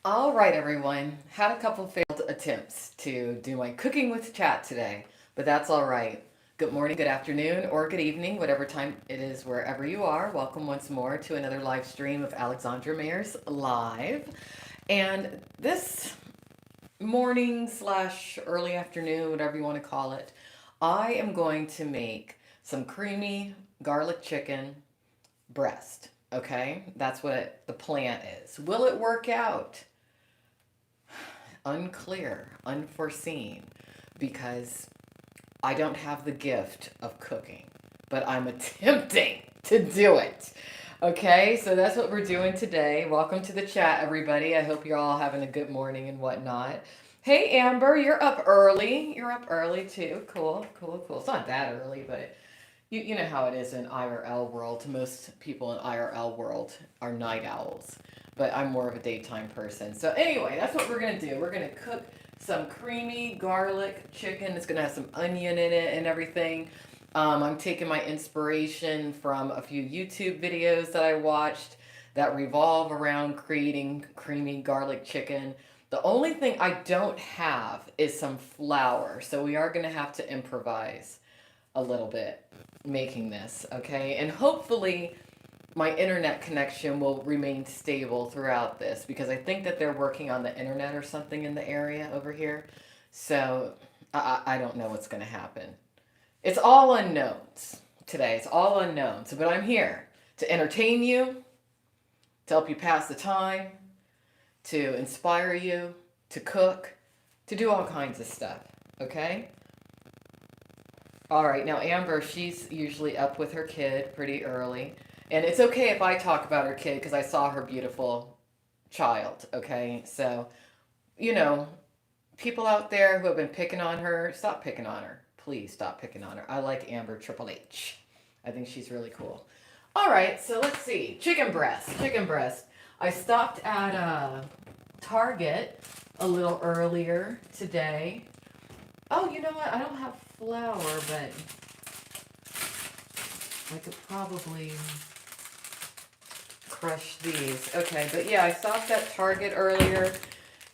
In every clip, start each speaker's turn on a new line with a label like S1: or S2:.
S1: All right, everyone. Had a couple failed attempts to do my cooking with chat today, but that's all right. Good morning, good afternoon, or good evening, whatever time it is, wherever you are. Welcome once more to another live stream of Alexandra Mayers Live. And this morning slash early afternoon, whatever you want to call it, I am going to make some creamy garlic chicken breast. Okay, that's what the plan is. Will it work out? Unclear, unforeseen, because I don't have the gift of cooking, but I'm attempting to do it. Okay, so that's what we're doing today. Welcome to the chat, everybody. I hope you're all having a good morning and whatnot. Hey, Amber, you're up early. You're up early too. Cool, cool, cool. It's not that early, but you know how it is in IRL world. Most people in IRL world are night owls, but I'm more of a daytime person. So anyway, that's what we're gonna do. We're gonna cook some creamy garlic chicken. It's gonna have some onion in it and everything. I'm taking my inspiration from a few YouTube videos that I watched that revolve around creating creamy garlic chicken. The only thing I don't have is some flour, so we are gonna have to improvise a little bit making this, okay? And hopefully my internet connection will remain stable throughout this because I think that they're working on the internet or something in the area over here. So I don't know what's going to happen. It's all unknowns today. It's all unknowns. But I'm here to entertain you, to help you pass the time, to inspire you, to cook, to do all kinds of stuff, okay? All right, now Amber, she's usually up with her kid pretty early. And it's okay if I talk about her kid because I saw her beautiful child, okay? So, you know, people out there who have been picking on her, stop picking on her. Please stop picking on her. I like Amber Triple H. I think she's really cool. All right, so let's see. Chicken breast. Chicken breast. I stopped at Target a little earlier today. Oh, you know what? I don't have flour, but I could probably crush these. Okay, but yeah, I stopped at Target earlier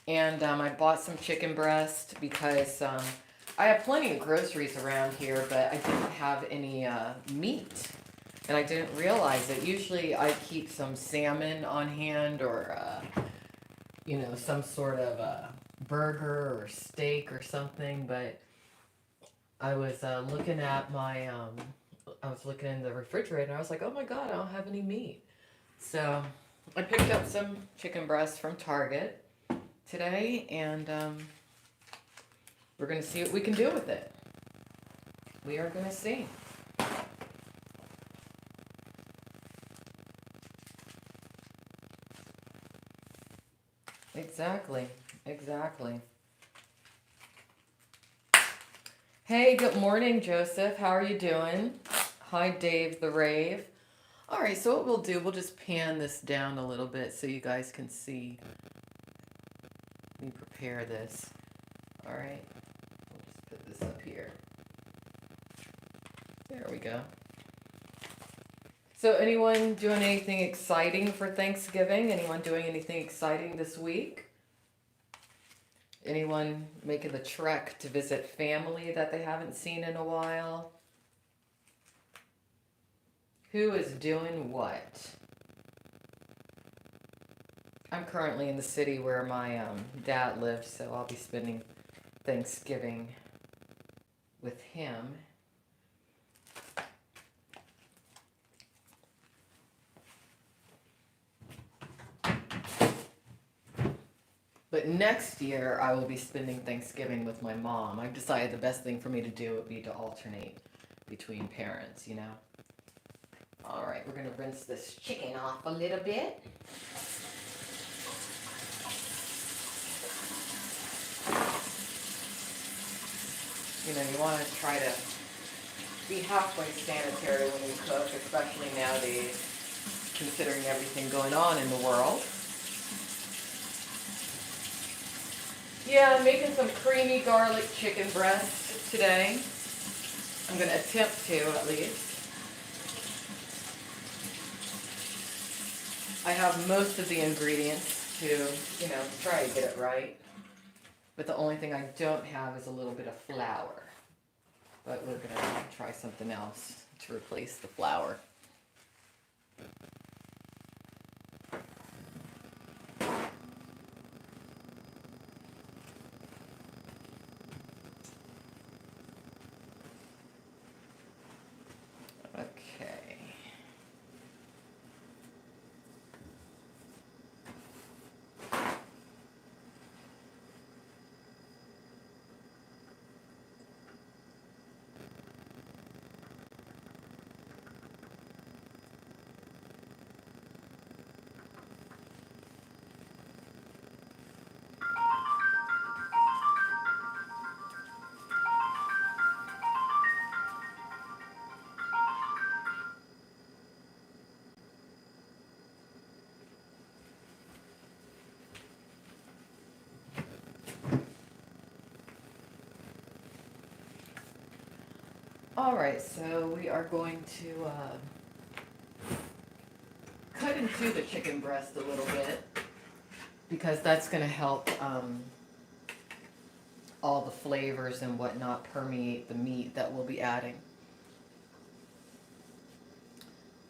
S1: and I bought some chicken breast because I have plenty of groceries around here, but I didn't have any meat. And I didn't realize it. Usually I keep some salmon on hand or, some sort of burger or steak or something, but I was looking at I was looking in the refrigerator and I was like, oh my God, I don't have any meat. So I picked up some chicken breast from Target today and we're going to see what we can do with it. We are going to see. Exactly. Exactly. Hey, good morning, Joseph. How are you doing? Hi, Dave the Rave. All right, so what we'll do, we'll just pan this down a little bit so you guys can see me prepare this. All right, we'll just put this up here. There we go. So anyone doing anything exciting for Thanksgiving? Anyone doing anything exciting this week? Anyone making the trek to visit family that they haven't seen in a while? Who is doing what? I'm currently in the city where my dad lives, so I'll be spending Thanksgiving with him. But next year, I will be spending Thanksgiving with my mom. I've decided the best thing for me to do would be to alternate between parents, you know? All right, we're going to rinse this chicken off a little bit. You want to try to be halfway sanitary when you cook, especially nowadays, considering everything going on in the world. Yeah, I'm making some creamy garlic chicken breast today. I'm going to attempt to, at least. I have most of the ingredients. to, you know, try to get it right. But the only thing I don't have is a little bit of flour. But we're going to try something else to replace the flour. Okay. All right, so we are going to cut into the chicken breast a little bit because that's going to help all the flavors and whatnot permeate the meat that we'll be adding.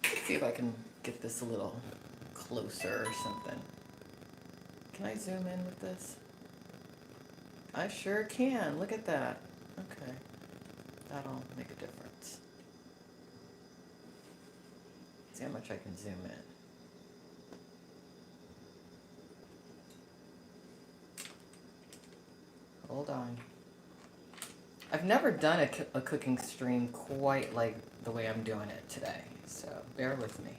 S1: Let's see if I can get this a little closer or something. Can I zoom in with this? I sure can. Look at that. Okay. That'll make a difference. See how much I can zoom in. Hold on. I've never done a cooking stream quite like the way I'm doing it today, so bear with me.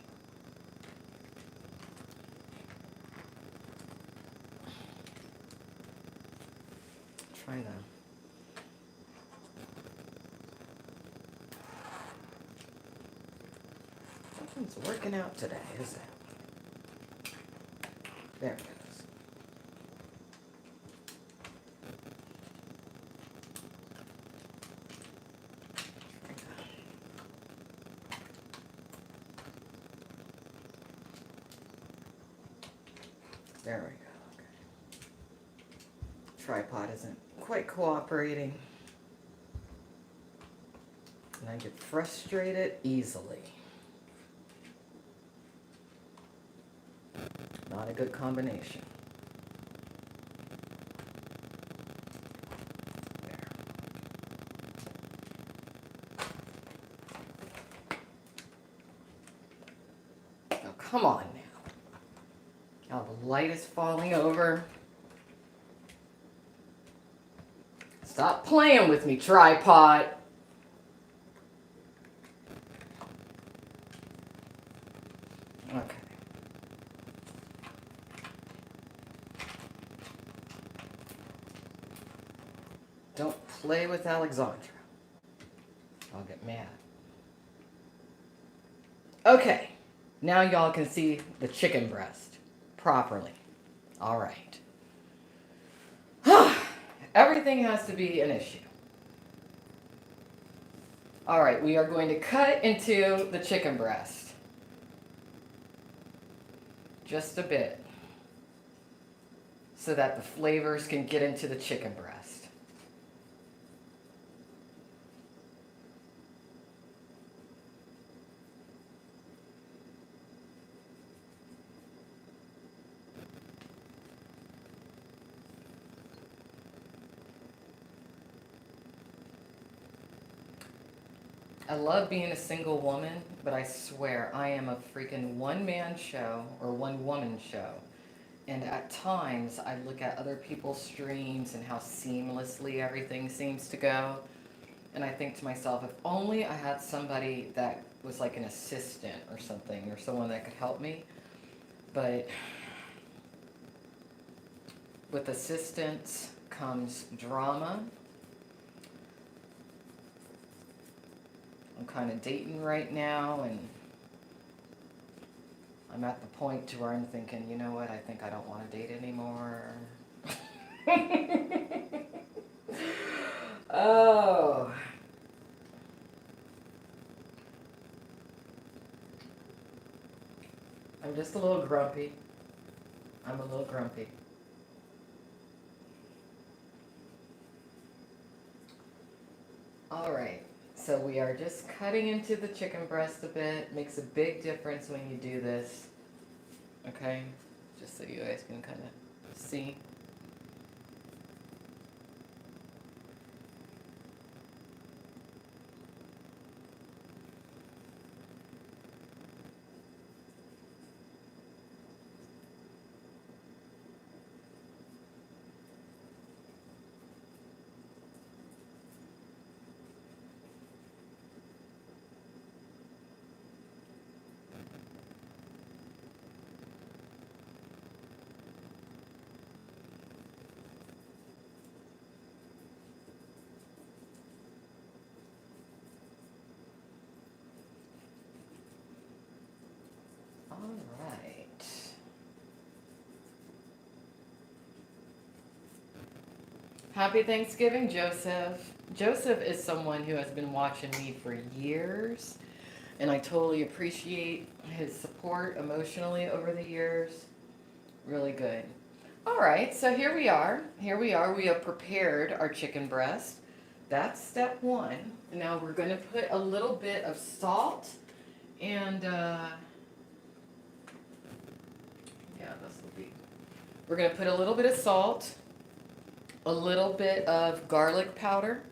S1: Try that. Something's working out today, is it? There it goes. There we go. Okay. Tripod isn't quite cooperating. And I get frustrated easily. Not a good combination. There. Oh, come on now. Now the light is falling over. Stop playing with me, tripod. Okay. Don't play with Alexandra. I'll get mad. Okay. Now y'all can see the chicken breast properly. All right. Everything has to be an issue. All right, we are going to cut into the chicken breast. Just a bit. So that the flavors can get into the chicken breast. I love being a single woman, but I swear I am a freaking one-man show or one-woman show. And at times, I look at other people's streams and how seamlessly everything seems to go. And I think to myself, if only I had somebody that was like an assistant or something, or someone that could help me. But with assistance comes drama. I'm kind of dating right now, and I'm at the point to where I'm thinking, you know what, I think I don't want to date anymore. Oh. I'm just a little grumpy. I'm a little grumpy. All right, so we are just cutting into the chicken breast a bit. Makes a big difference when you do this. Okay, just so you guys can kind of see. All right. Happy Thanksgiving, Joseph. Joseph is someone who has been watching me for years, and I totally appreciate his support emotionally over the years. Really good. All right, so here we are. Here we are. We have prepared our chicken breast. That's step one. Now we're going to put a little bit of salt and, yeah, this will be. We're going to put a little bit of salt, a little bit of garlic powder,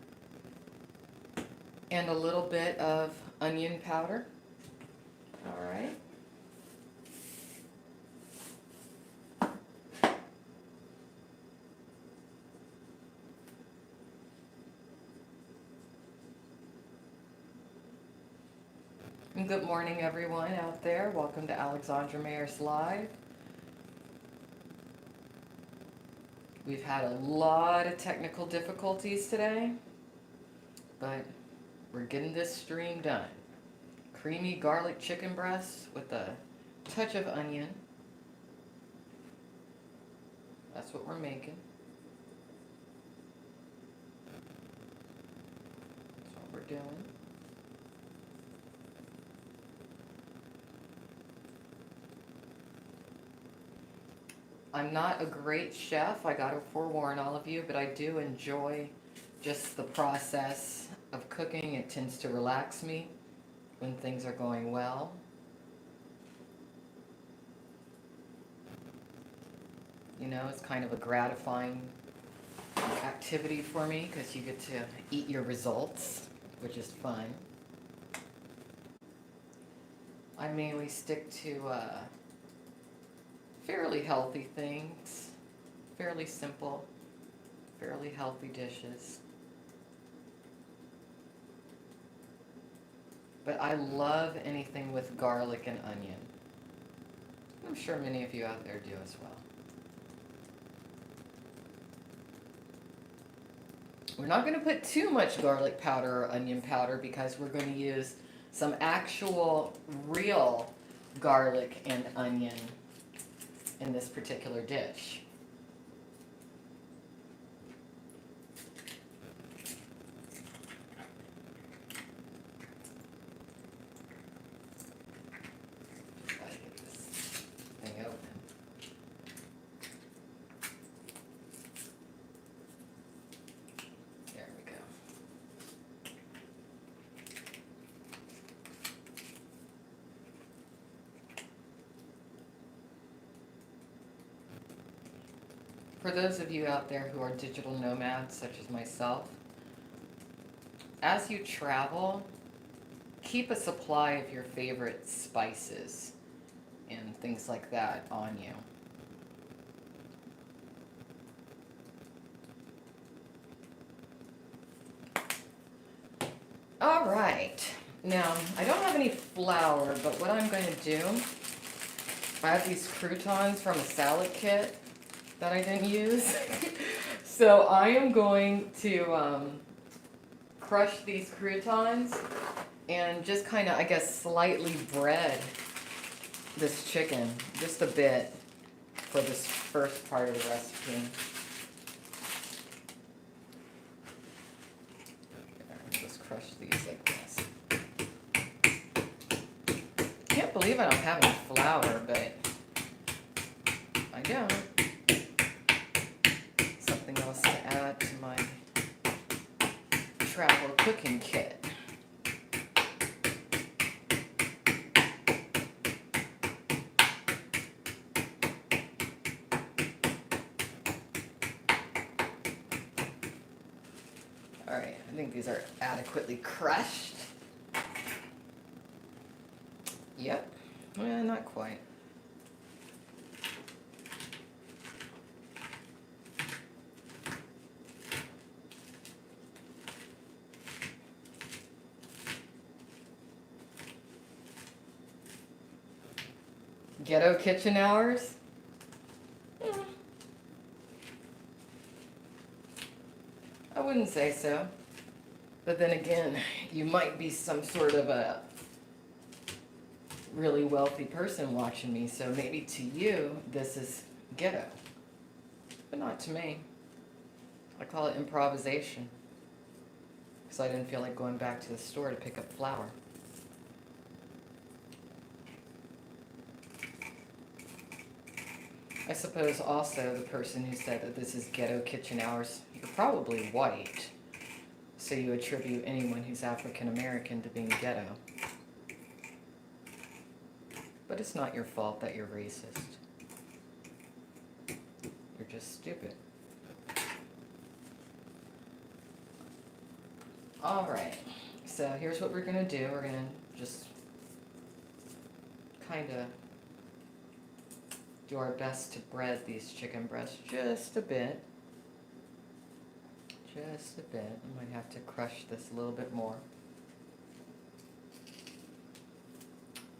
S1: and a little bit of onion powder. All right. And good morning, everyone out there. Welcome to Alexandra Mayers Live. We've had a lot of technical difficulties today, but we're getting this stream done. Creamy garlic chicken breast with a touch of onion. That's what we're making. That's what we're doing. I'm not a great chef, I gotta forewarn all of you, but I do enjoy just the process of cooking. It tends to relax me when things are going well. You know, it's kind of a gratifying activity for me because you get to eat your results, which is fun. I mainly stick to fairly healthy things, fairly simple, fairly healthy dishes. But I love anything with garlic and onion. I'm sure many of you out there do as well. We're not going to put too much garlic powder or onion powder because we're going to use some actual real garlic and onion in this particular dish. Just gotta get this thing open. There we go. For those of you out there who are digital nomads, such as myself, as you travel, keep a supply of your favorite spices and things like that on you. All right, now I don't have any flour, but what I'm going to do, I have these croutons from a salad kit that I didn't use. So I am going to crush these croutons and just kind of, I guess, slightly bread this chicken, just a bit, for this first part of the recipe. Just crush these like this. Can't believe I don't have any flour, but I go. Something else to add to my travel cooking kit. Alright, I think these are adequately crushed. Yep. Well, not quite. Ghetto kitchen hours? I wouldn't say so. But then again, you might be some sort of a really wealthy person watching me, so maybe to you, this is ghetto. But not to me. I call it improvisation. Because I didn't feel like going back to the store to pick up flour. I suppose also the person who said that this is ghetto kitchen hours, you're probably white. So you attribute anyone who's African American to being ghetto. But it's not your fault that you're racist. You're just stupid. Alright, so here's what we're going to do. We're going to just kind of do our best to bread these chicken breasts just a bit. Just a bit. I might have to crush this a little bit more.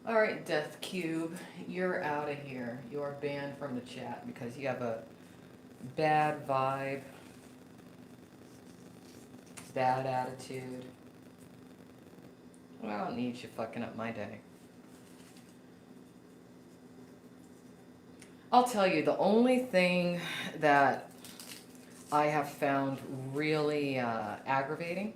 S1: Alright, Death Cube, you're out of here. You're banned from the chat because you have a bad vibe, bad attitude. Well, I don't need you fucking up my day. I'll tell you, the only thing that I have found really aggravating,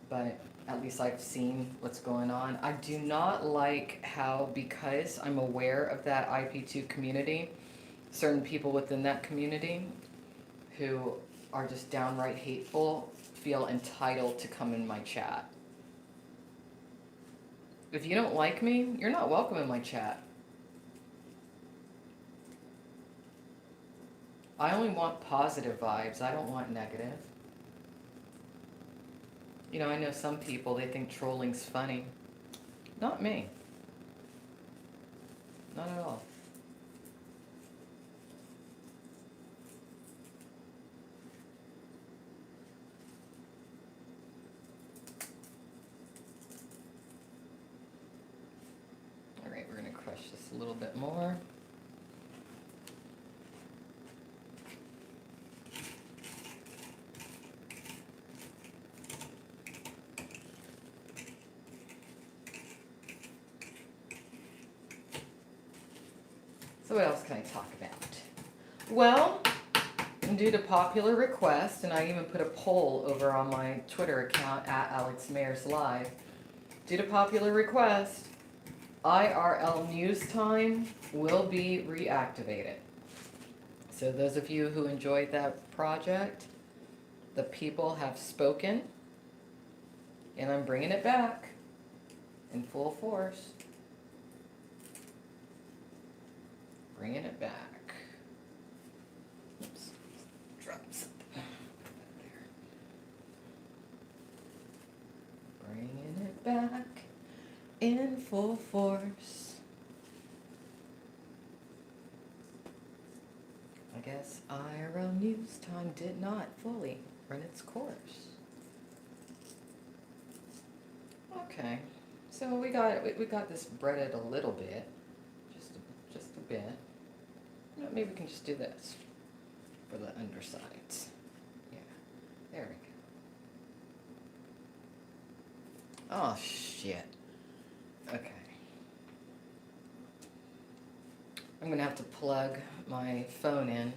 S1: but at least I've seen what's going on. I do not like how, because I'm aware of that IP2 community, certain people within that community who are just downright hateful feel entitled to come in my chat. If you don't like me, you're not welcome in my chat. I only want positive vibes. I don't want negative. You know, I know some people, they think trolling's funny. Not me. Not at all. All right, we're going to crush this a little bit more. So what else can I talk about? Well, due to popular request, and I even put a poll over on my Twitter account at AlexMayers Live. Due to popular request, IRL News Time will be reactivated. So those of you who enjoyed that project, the people have spoken, and I'm bringing it back in full force. Bringing it back. Oops, drop something there. Bringing it back in full force. I guess IRL News Time did not fully run its course. Okay, so we got this breaded a little bit, just a bit. Maybe we can just do this for the undersides. Yeah, there we go. Oh, shit. Okay. I'm going to have to plug my phone in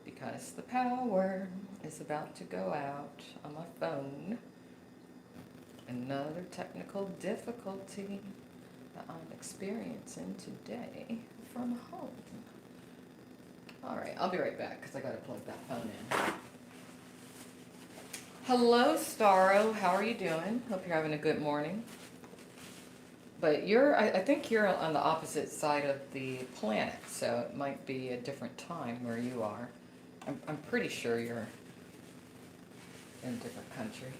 S1: because the power is about to go out on my phone. Another technical difficulty. that I'm experiencing today from home. All right, I'll be right back because I got to plug that phone in. Hello, Starro. How are you doing? Hope you're having a good morning. But I think you're on the opposite side of the planet, so it might be a different time where you are. I'm pretty sure you're in a different country.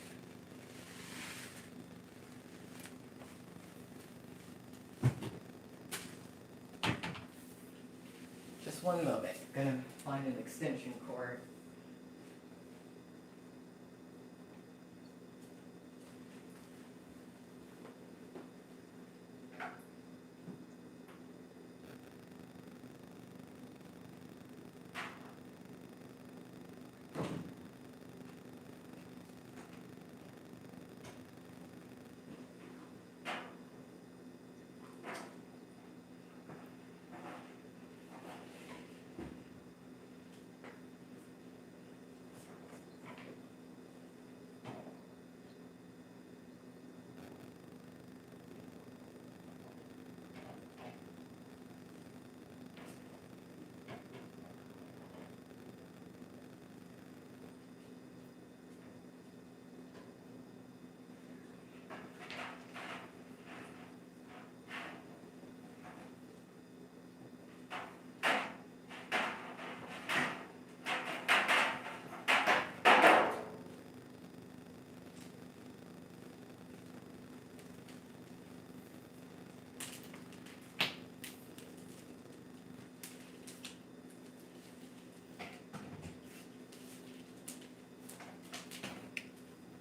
S1: Just one moment. Gonna find an extension cord.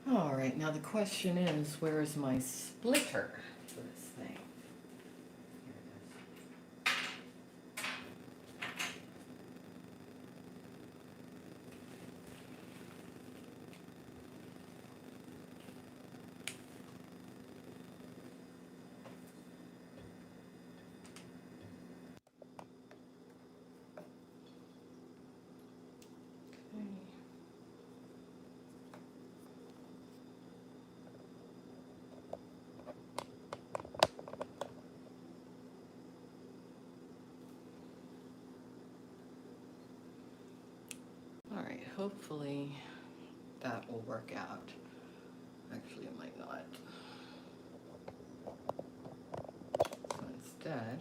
S1: All right, now the question is, where is my splitter for this thing? Here it is. All right, hopefully that will work out. Actually, it might not. So instead,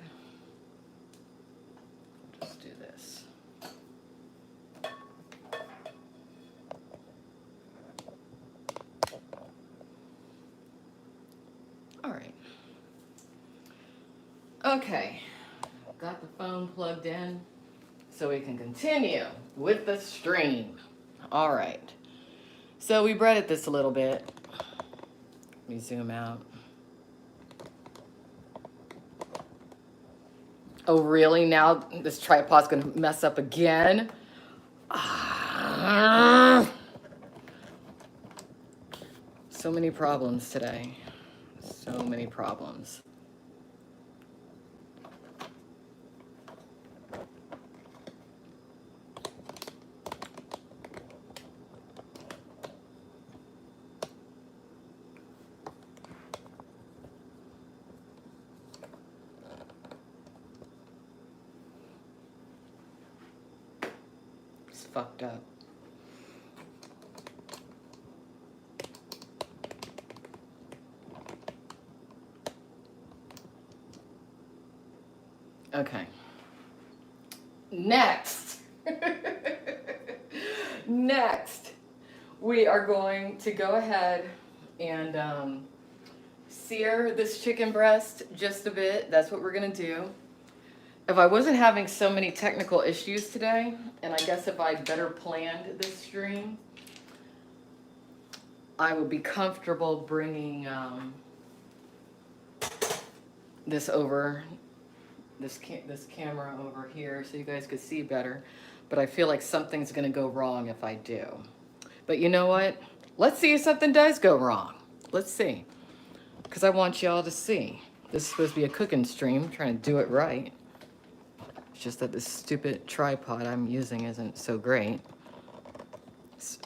S1: I'll just do this. All right. Okay, got the phone plugged in so we can continue with the stream. All right. So we breaded this a little bit. Let me zoom out. Oh, really? Now this tripod's gonna mess up again? So many problems today. So many problems. It's fucked up. Okay. Next. Next, we are going to go ahead and sear this chicken breast just a bit. That's what we're gonna do. If I wasn't having so many technical issues today, and I guess if I better planned this stream, I would be comfortable bringing this over, this camera over here so you guys could see better. But I feel like something's gonna go wrong if I do. But you know what? Let's see if something does go wrong. Let's see. Because I want y'all to see. This is supposed to be a cooking stream, trying to do it right. It's just that this stupid tripod I'm using isn't so great. It's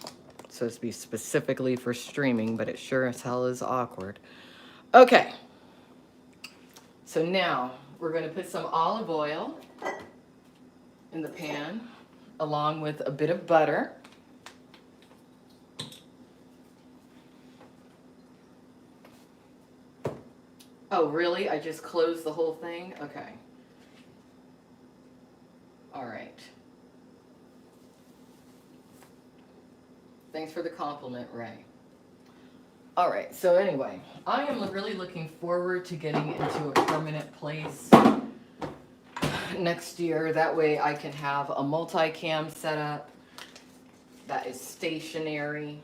S1: supposed to be specifically for streaming, but it sure as hell is awkward. Okay. So now we're going to put some olive oil in the pan along with a bit of butter. Oh, really? I just closed the whole thing? Okay. All right. Thanks for the compliment, Ray. All right, so anyway, I am really looking forward to getting into a permanent place next year. That way I can have a multicam setup that is stationary.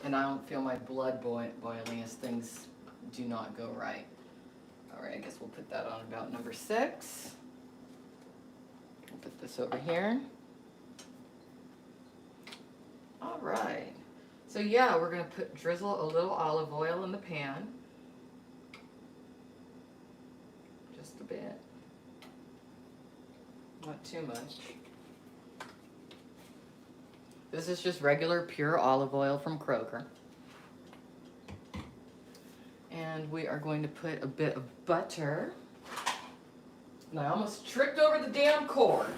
S1: And I don't feel my blood boiling as things do not go right. All right, I guess we'll put that on about number 6. We'll put this over here. All right. So yeah, we're going to drizzle a little olive oil in the pan. Just a bit. Not too much. This is just regular pure olive oil from Kroger. And we are going to put a bit of butter. And I almost tripped over the damn cord.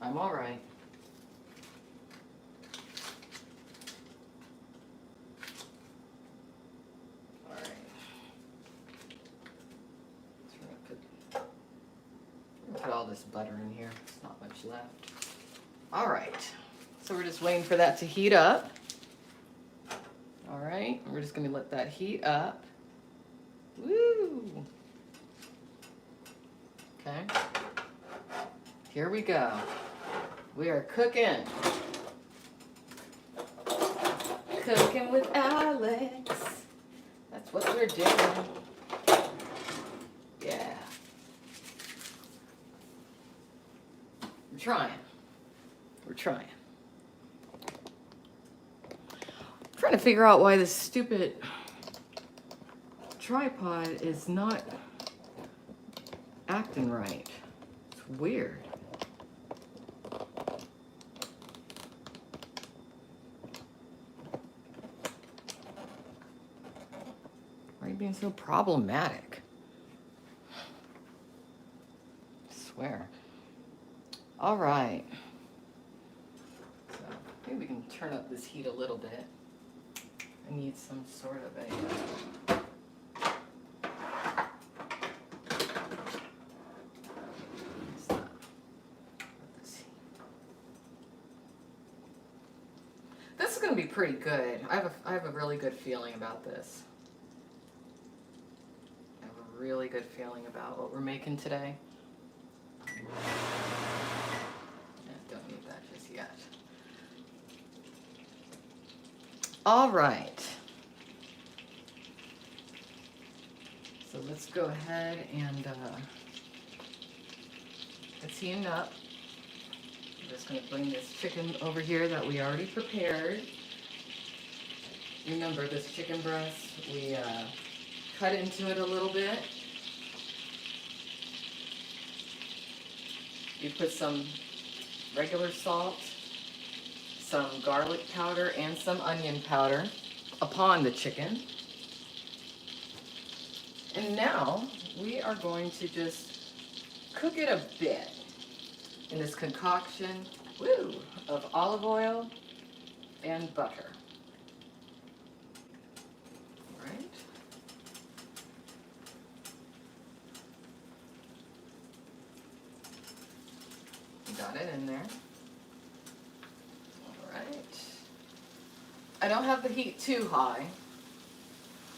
S1: I'm all right. All right. So we're gonna put all this butter in here. There's not much left. All right. So we're just waiting for that to heat up. All right. We're just going to let that heat up. Woo! Okay. Here we go. We are cooking. Cooking with Alex. That's what we're doing. Yeah. We're trying. We're trying. I'm trying to figure out why this stupid tripod is not acting right. It's weird. Why are you being so problematic? I swear. All right. So maybe we can turn up this heat a little bit. I need some sort of a... This is going to be pretty good. I have a really good feeling about this. I have a really good feeling about what we're making today. Yeah, don't need that just yet. All right. So let's go ahead and it's heating up. I'm just going to bring this chicken over here that we already prepared. Remember this chicken breast, we cut into it a little bit. You put some regular salt, some garlic powder, and some onion powder upon the chicken. And now we are going to just cook it a bit in this concoction, of olive oil and butter. All right. Got it in there. All right. I don't have the heat too high.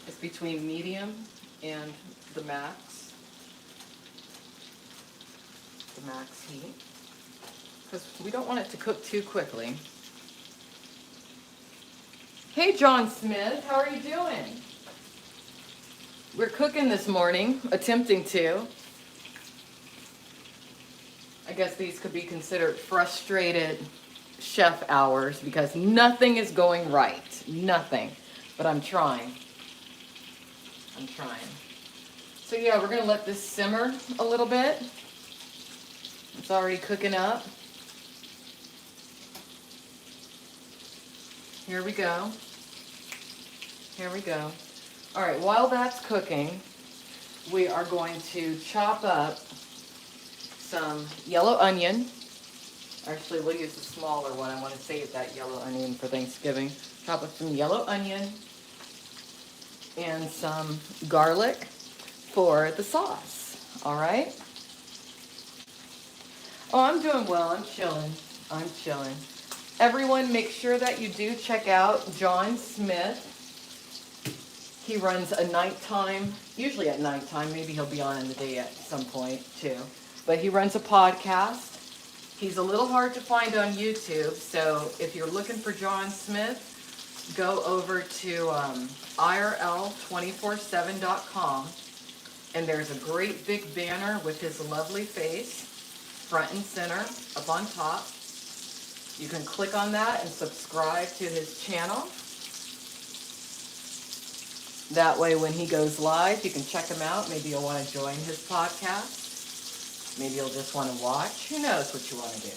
S1: It's between medium and the max heat, because we don't want it to cook too quickly. Hey, John Smith, how are you doing? We're cooking this morning, attempting to. I guess these could be considered frustrated chef hours because nothing is going right. Nothing. But I'm trying. So yeah, we're going to let this simmer a little bit. It's already cooking up. Here we go. Here we go. All right, while that's cooking, we are going to chop up some yellow onion. Actually, we'll use the smaller one. I want to save that yellow onion for Thanksgiving. Chop up some yellow onion and some garlic for the sauce. All right? Oh, I'm doing well. I'm chilling. I'm chilling. Everyone, make sure that you do check out John Smith. He runs a nighttime, usually at nighttime. Maybe he'll be on in the day at some point too. But he runs a podcast. He's a little hard to find on YouTube. So if you're looking for John Smith, go over to IRL247.com. And there's a great big banner with his lovely face, front and center, up on top. You can click on that and subscribe to his channel. That way when he goes live, you can check him out. Maybe you'll want to join his podcast. Maybe you'll just want to watch. Who knows what you want to do?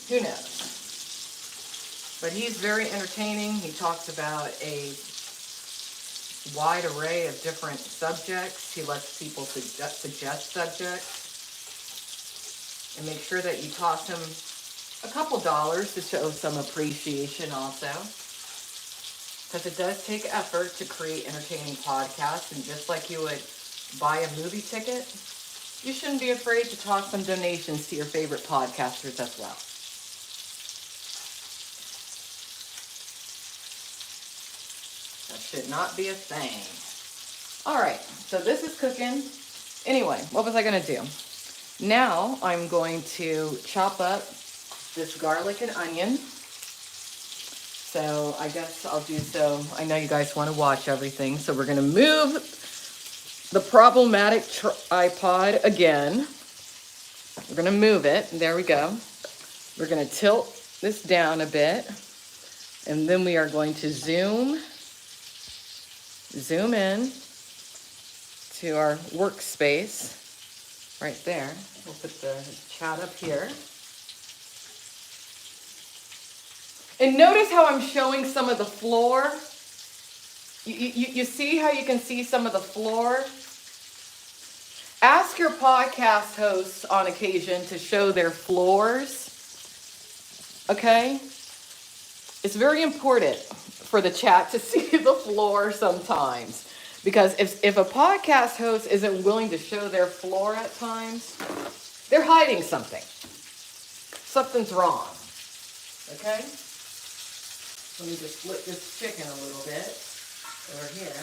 S1: Who knows? But he's very entertaining. He talks about a wide array of different subjects. He lets people suggest subjects. And make sure that you toss him a couple dollars to show some appreciation also. Because it does take effort to create entertaining podcasts. And just like you would buy a movie ticket, you shouldn't be afraid to toss some donations to your favorite podcasters as well. That should not be a thing. All right, so this is cooking. Anyway, what was I going to do? Now I'm going to chop up this garlic and onion. So I guess I'll do so. I know you guys want to watch everything. So we're going to move the problematic tripod again. We're going to move it. There we go. We're going to tilt this down a bit. And then we are going to zoom in to our workspace right there. We'll put the chat up here. And notice how I'm showing some of the floor. You see how you can see some of the floor? Ask your podcast hosts on occasion to show their floors. Okay? It's very important for the chat to see the floor sometimes. Because if a podcast host isn't willing to show their floor at times, they're hiding something. Something's wrong. Okay? Let me just flip this chicken a little bit over here.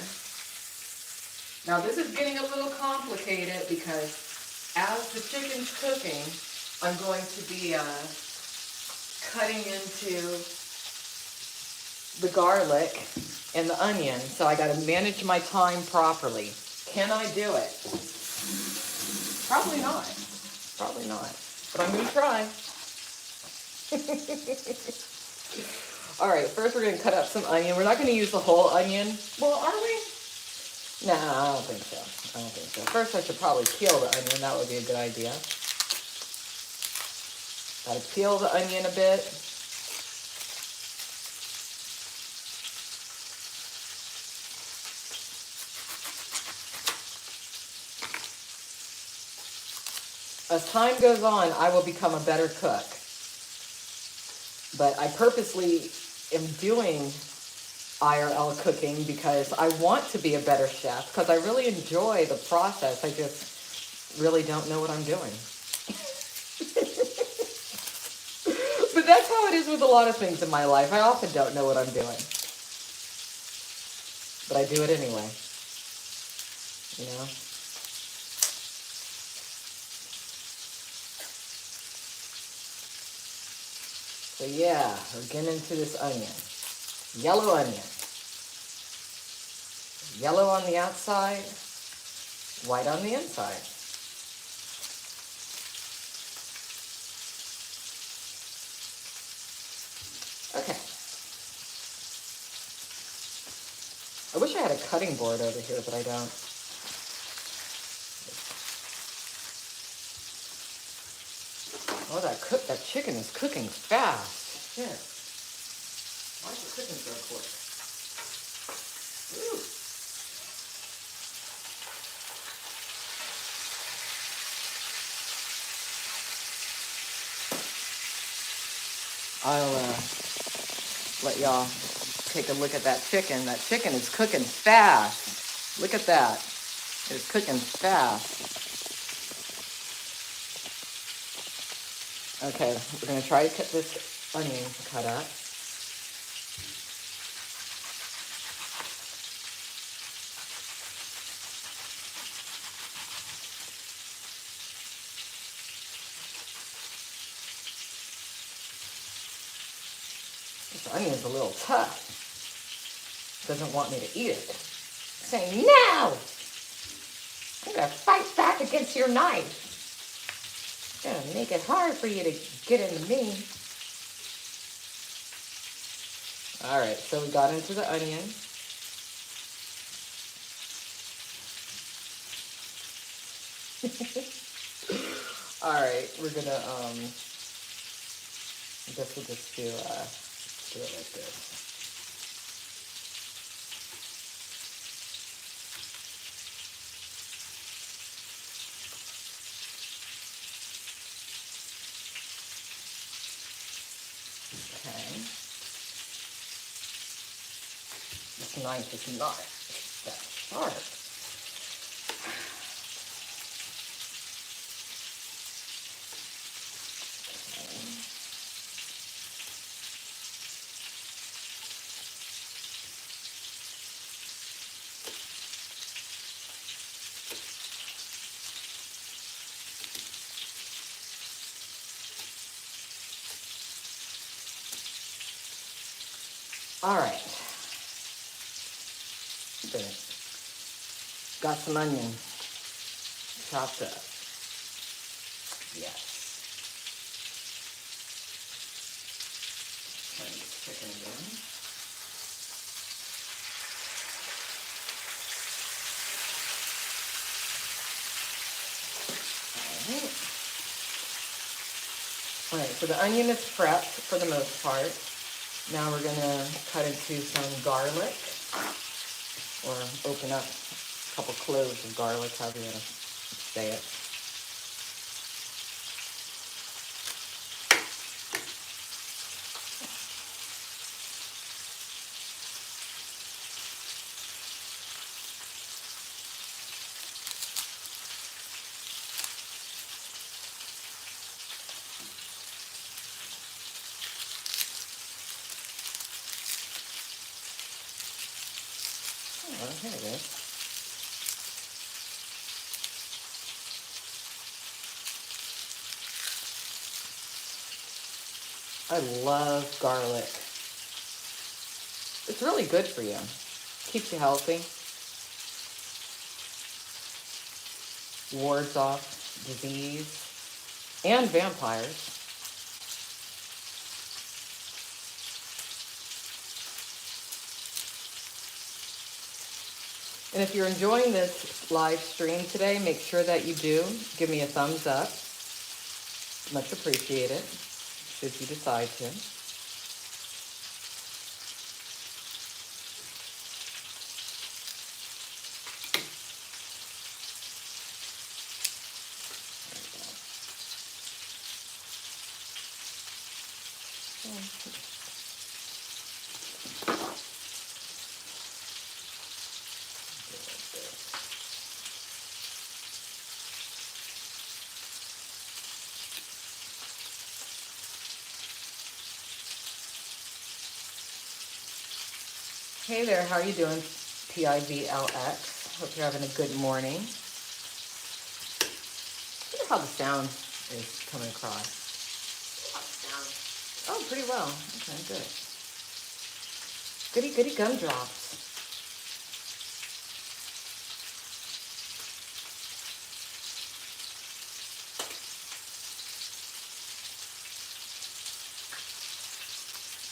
S1: Now this is getting a little complicated because as the chicken's cooking, I'm going to be cutting into the garlic and the onion. So I got to manage my time properly. Can I do it? Probably not. Probably not. But I'm going to try. All right, first we're going to cut up some onion. We're not going to use the whole onion. Well, are we? No, I don't think so. I don't think so. First I should probably peel the onion. That would be a good idea. Got to peel the onion a bit. As time goes on, I will become a better cook. But I purposely am doing IRL cooking because I want to be a better chef, because I really enjoy the process. I just really don't know what I'm doing. But that's how it is with a lot of things in my life. I often don't know what I'm doing. But I do it anyway. You know? So yeah, we're getting into this onion. Yellow onion. Yellow on the outside, white on the inside. Okay. I wish I had a cutting board over here, but I don't. Oh, that chicken is cooking fast. Shit. Why is it cooking so quick? Ooh. I'll let y'all take a look at that chicken. That chicken is cooking fast. Look at that. It's cooking fast. Okay, we're going to try to cut this onion cut up. This onion's a little tough. Doesn't want me to eat it. Saying, no! I'm going to fight back against your knife. I'm going to make it hard for you to get into me. All right, so we got into the onion. All right, we're going to, I guess we'll just do it like this. Okay. This knife is not that sharp. All right. Good. Got some onion chopped up. Yes. Try this chicken again. All right, so the onion is prepped for the most part. Now we're going to cut into some garlic, or open up a couple cloves of garlic, however you want to say it. Oh, here it is. I love garlic. It's really good for you. Keeps you healthy. Wards off disease and vampires. And if you're enjoying this live stream today, make sure that you do give me a thumbs up. Much appreciated, should you decide to. Hey there, how are you doing, PIVLX? Hope you're having a good morning. I wonder how the sound is coming across. Oh, pretty well. Okay, good. Goody goody gumdrops.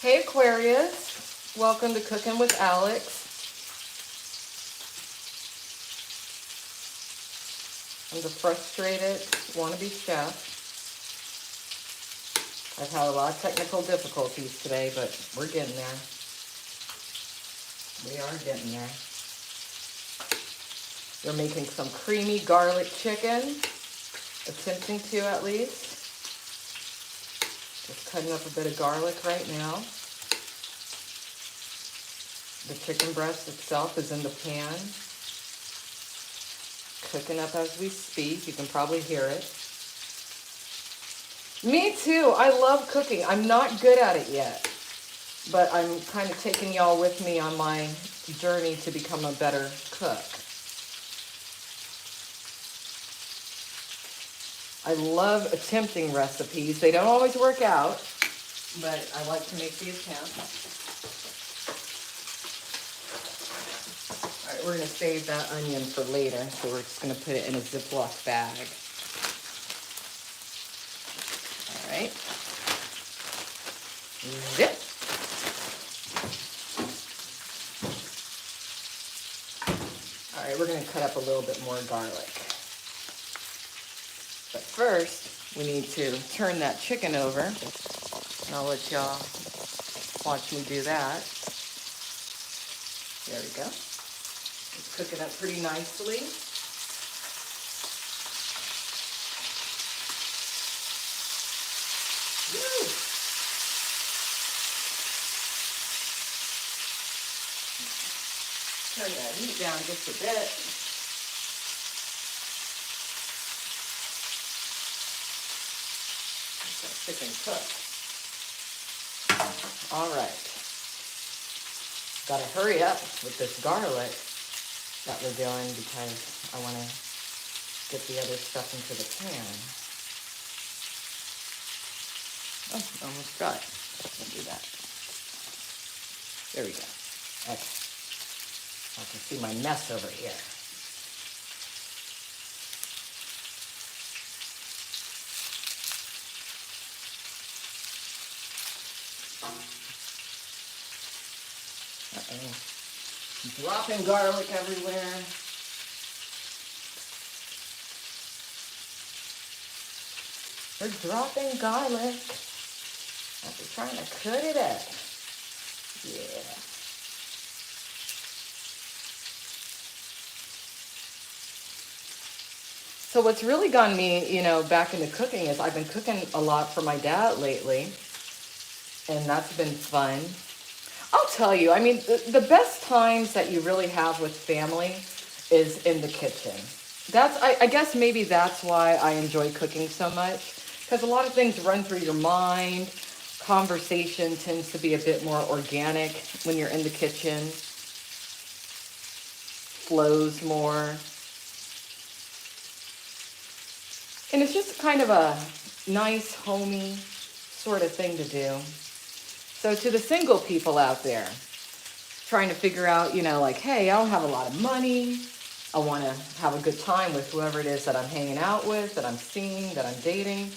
S1: Hey Aquarius, welcome to Cooking with Alex. I'm the frustrated wannabe chef. I've had a lot of technical difficulties today, but we're getting there. We are getting there. We're making some creamy garlic chicken, attempting to at least. Just cutting up a bit of garlic right now. The chicken breast itself is in the pan, cooking up as we speak. You can probably hear it. Me too. I love cooking. I'm not good at it yet, but I'm kind of taking y'all with me on my journey to become a better cook. I love attempting recipes. They don't always work out, but I like to make the attempt. All right, we're going to save that onion for later, so we're just going to put it in a Ziploc bag. All right. Zip. All right, we're going to cut up a little bit more garlic. But first, we need to turn that chicken over. And I'll let y'all watch me do that. There we go. It's cooking up pretty nicely. Woo! Turn that heat down just a bit. Chicken cook. All right. Gotta hurry up with this garlic that we're doing because I want to get the other stuff into the pan. Oh, almost dry. I'll do that. There we go. Okay. I can see my mess over here. Uh-oh. Dropping garlic everywhere. We're dropping garlic. After trying to cut it up. Yeah. So what's really gotten me, back into cooking is I've been cooking a lot for my dad lately. And that's been fun. I'll tell you, the best times that you really have with family is in the kitchen. I guess maybe that's why I enjoy cooking so much. Because a lot of things run through your mind. Conversation tends to be a bit more organic when you're in the kitchen. Flows more. And it's just kind of a nice, homey sort of thing to do. So to the single people out there, trying to figure out, hey, I don't have a lot of money. I want to have a good time with whoever it is that I'm hanging out with, that I'm seeing, that I'm dating.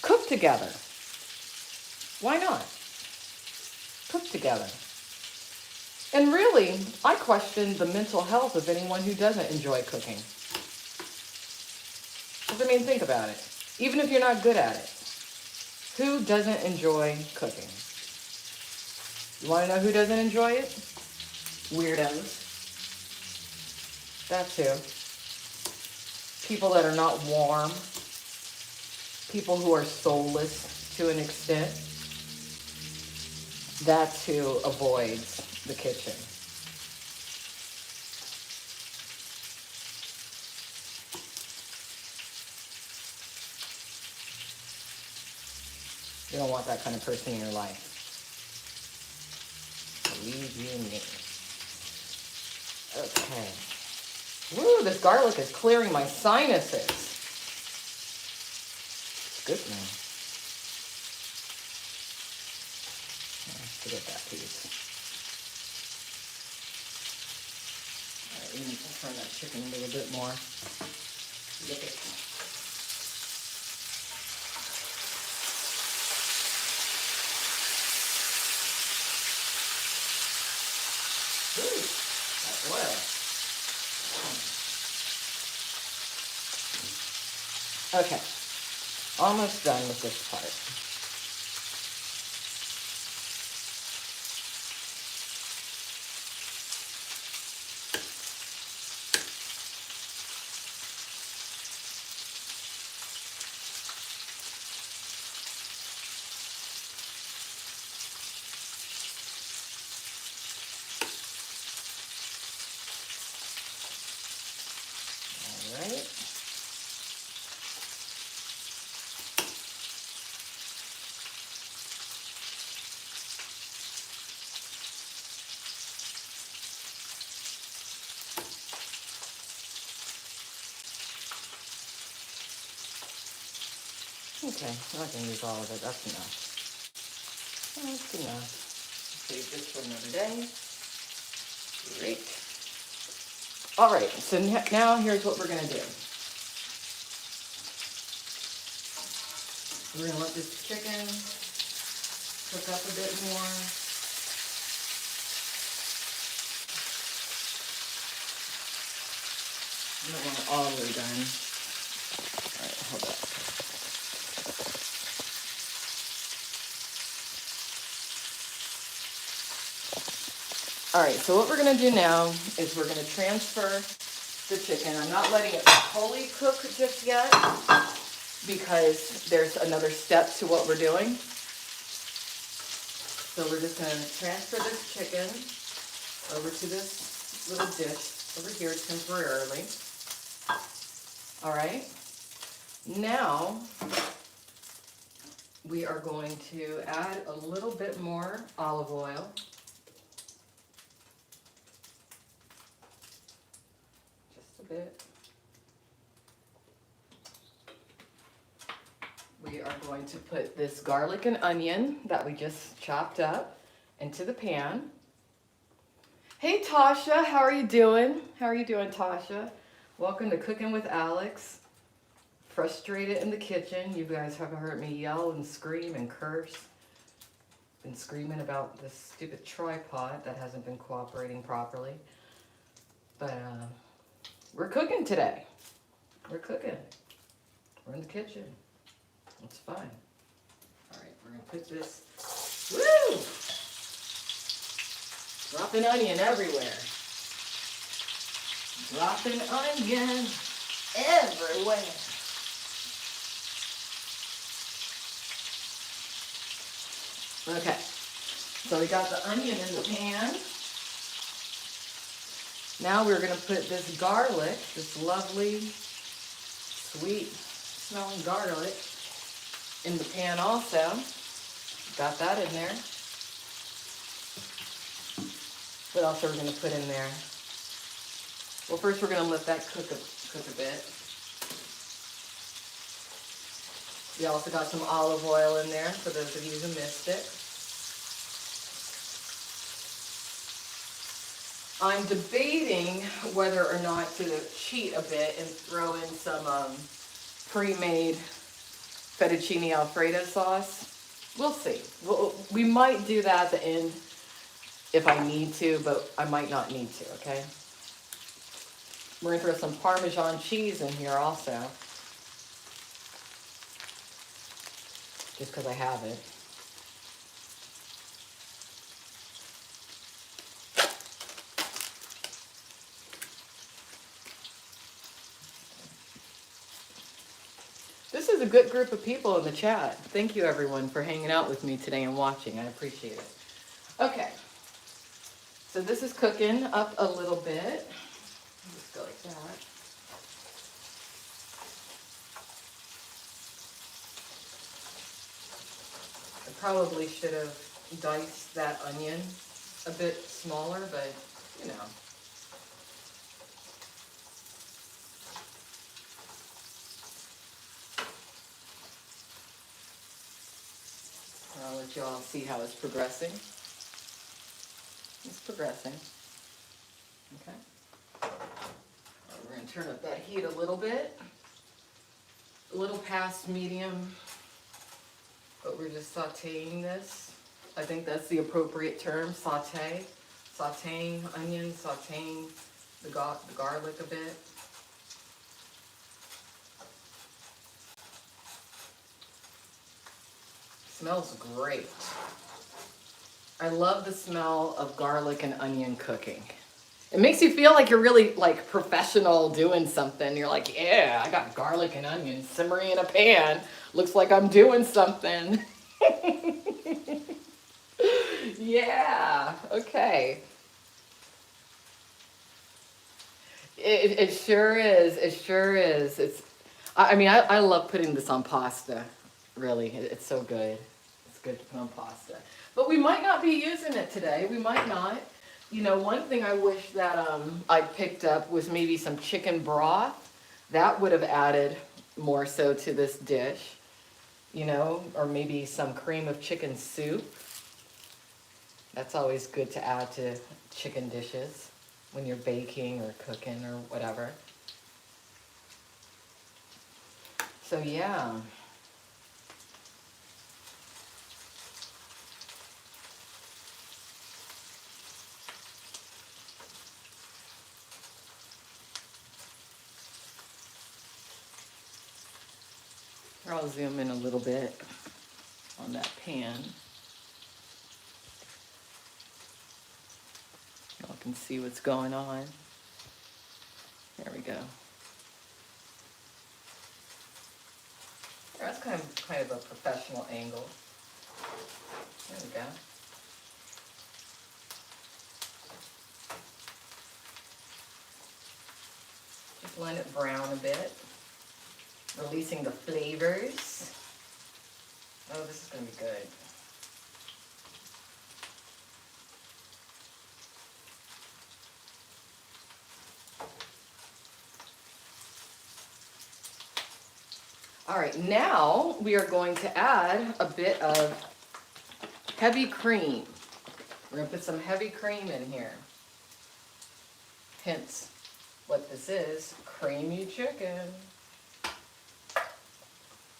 S1: Cook together. Why not? Cook together. And really, I question the mental health of anyone who doesn't enjoy cooking. Because, think about it. Even if you're not good at it, who doesn't enjoy cooking? You want to know who doesn't enjoy it? Weirdos. That too. People that are not warm. People who are soulless to an extent. That too avoids the kitchen. You don't want that kind of person in your life. Believe you me. Okay. Woo, this garlic is clearing my sinuses. It's good now. Forget that piece. All right, we need to turn that chicken a little bit more. Look at that. Ooh, that oil. Okay, almost done with this part. Okay, I'm not going to use all of it. That's enough. That's enough. Save this for another day. Great. All right, so now here's what we're going to do. We're going to let this chicken cook up a bit more. I don't want it all the way done. All right, hold up. All right, so what we're going to do now is we're going to transfer the chicken. I'm not letting it fully cook just yet because there's another step to what we're doing. So we're just going to transfer this chicken over to this little dish over here temporarily. All right. Now we are going to add a little bit more olive oil. Just a bit. We are going to put this garlic and onion that we just chopped up into the pan. Hey Tasha, how are you doing? How are you doing, Tasha? Welcome to Cooking with Alex. Frustrated in the kitchen. You guys have heard me yell and scream and curse. Been screaming about this stupid tripod that hasn't been cooperating properly. But we're cooking today. We're cooking. We're in the kitchen. It's fine. All right, we're gonna put this. Woo! Dropping onion everywhere. Dropping onion everywhere. Okay, so we got the onion in the pan. Now we're gonna put this garlic, this lovely, sweet smelling garlic, in the pan also. Got that in there. What else are we going to put in there? Well, first we're going to let that cook a bit. We also got some olive oil in there for those of you who missed it. I'm debating whether or not to cheat a bit and throw in some pre-made fettuccine Alfredo sauce. We'll see. We might do that at the end if I need to, but I might not need to, okay? We're gonna throw some Parmesan cheese in here also, just because I have it. This is a good group of people in the chat. Thank you everyone for hanging out with me today and watching. I appreciate it. Okay, so this is cooking up a little bit. Just go like that. I probably should have diced that onion a bit smaller, but you know. I'll let you all see how it's progressing. It's progressing. Okay. We're going to turn up that heat a little bit. A little past medium. But we're just sauteing this. I think that's the appropriate term, saute. Sauteing onions, sauteing the garlic a bit. Smells great. I love the smell of garlic and onion cooking. It makes you feel like you're really like professional doing something. You're like, yeah, I got garlic and onions simmering in a pan. Looks like I'm doing something. Yeah, okay. It sure is. It sure is. I mean, I love putting this on pasta. Really, it's so good. It's good to put on pasta. But we might not be using it today. We might not. You know, one thing I wish that I picked up was maybe some chicken broth. That would have added more so to this dish. you know, or maybe some cream of chicken soup. That's always good to add to chicken dishes when you're baking or cooking or whatever. So yeah. Here, I'll zoom in a little bit on that pan. Y'all can see what's going on. There we go. That's kind of a professional angle. There we go. Just let it brown a bit, releasing the flavors. Oh, this is going to be good. All right, now we are going to add a bit of heavy cream. We're going to put some heavy cream in here. Hence, what this is, creamy chicken.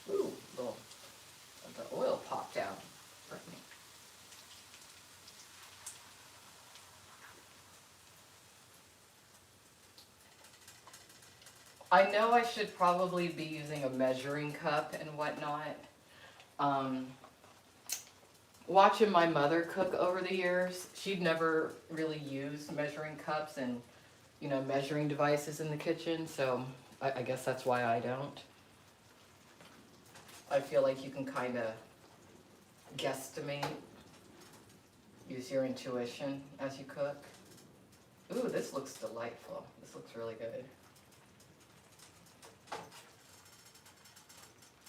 S1: Ooh, the oil popped out. Pardon me. I know I should probably be using a measuring cup and whatnot. Watching my mother cook over the years, she'd never really used measuring cups and, you know, measuring devices in the kitchen, so I guess that's why I don't. I feel like you can kind of guesstimate, use your intuition as you cook. Ooh, this looks delightful. This looks really good.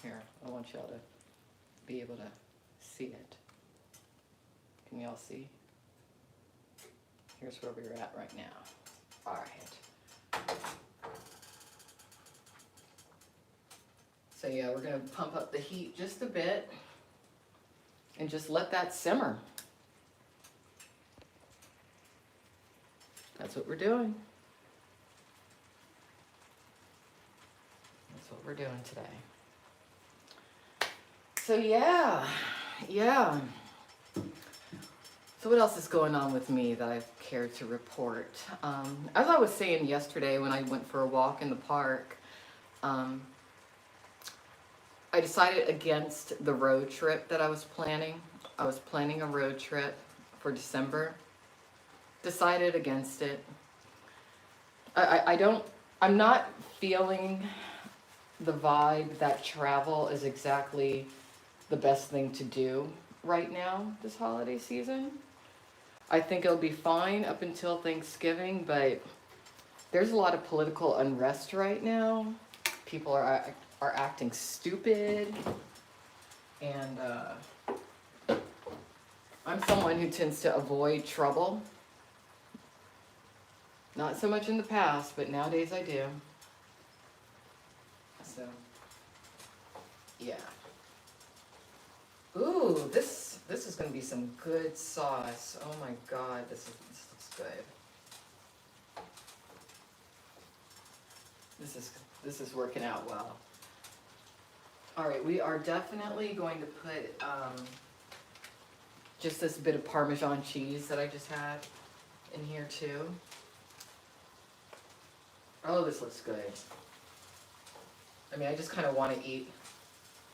S1: Here, I want y'all to be able to see it. Can y'all see? Here's where we're at right now. All right. So yeah, we're gonna pump up the heat just a bit and just let that simmer. That's what we're doing. That's what we're doing today. So yeah. So what else is going on with me that I care to report? As I was saying yesterday when I went for a walk in the park, I decided against the road trip that I was planning. I was planning a road trip for December. Decided against it. I'm not feeling the vibe that travel is exactly the best thing to do right now this holiday season. I think it'll be fine up until Thanksgiving, but there's a lot of political unrest right now. People are acting stupid, and I'm someone who tends to avoid trouble. Not so much in the past, but nowadays I do. So, yeah. Ooh, this is going to be some good sauce. Oh my God, this looks good. This is working out well. All right, we are definitely going to put just this bit of Parmesan cheese that I just had in here too. Oh, this looks good. I mean, I just kind of want to eat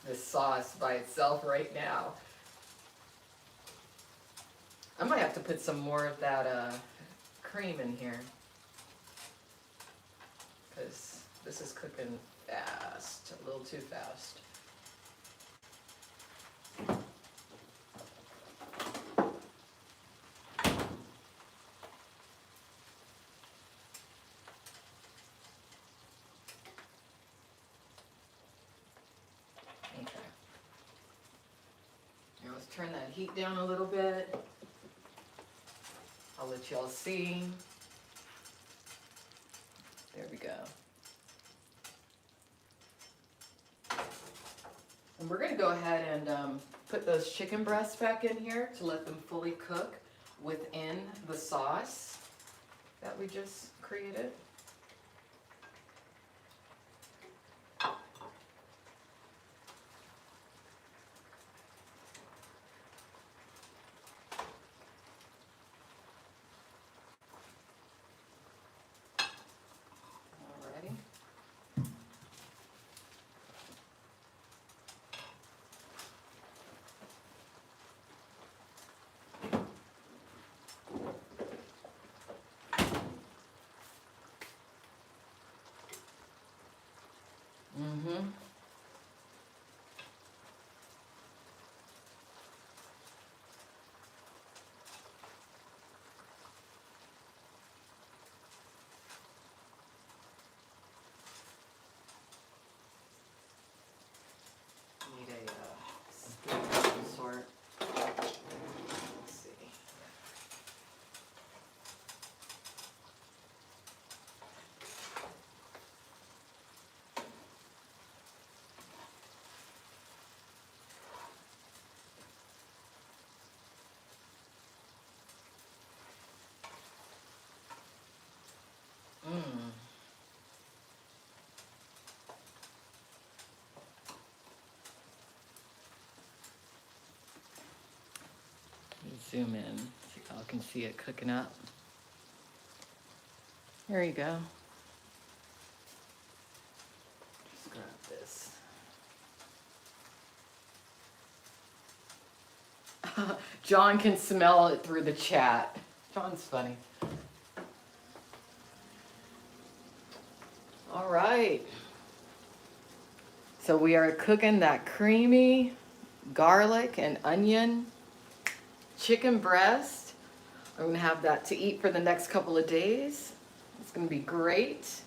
S1: this sauce by itself right now. I might have to put some more of that cream in here, because this is cooking fast, a little too fast. Turn that heat down a little bit. I'll let y'all see. There we go. And we're going to go ahead and put those chicken breasts back in here to let them fully cook within the sauce that we just created. Alrighty. Mm-hmm. Need a spoon of some sort. Let's see. Mmm. Zoom in so y'all can see it cooking up. There you go. Just grab this. John can smell it through the chat. John's funny. All right. So we are cooking that creamy garlic and onion chicken breast. I'm going to have that to eat for the next couple of days. It's going to be great.